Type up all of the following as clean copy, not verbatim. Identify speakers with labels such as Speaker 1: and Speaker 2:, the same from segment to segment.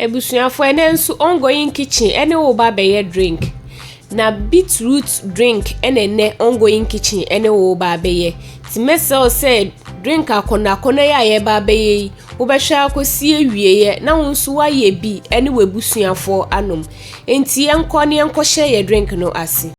Speaker 1: Ebusuafo ene nso ongoing kitchen ene wo ba be drink. Na beetroot drink ene ongoing kitchen ene wo ba be. Ti mesel say drink akona ya ye ba be wo be hwa akosi awie na wo nso wa ye bi ene we busuafo anom. Enti enko ne enko hye ye drink no ase.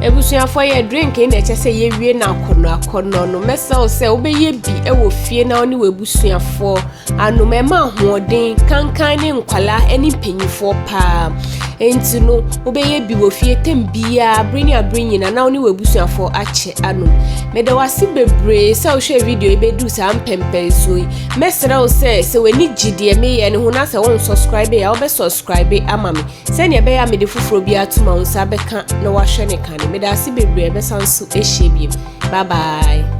Speaker 1: Ebusuafo ye drink in eche se ye wie na akono no mesel se obeye bi e wo fie na oni webusuafo anu mema hoden kankan ne nkwala eni panyifo pa enti no obeye bi wo fie tembia brini na oni webusuafo ache anu mede wase bebre se o hwe video ebedu sa mpempe so mesel se weni gide me ye ne ho na se won subscribe ya obe subscribe ama me se ne be ya me de fufuro bi atuma unsa beka na wa hwe ne kan me da se bebre be sanso ehye bi bye bye.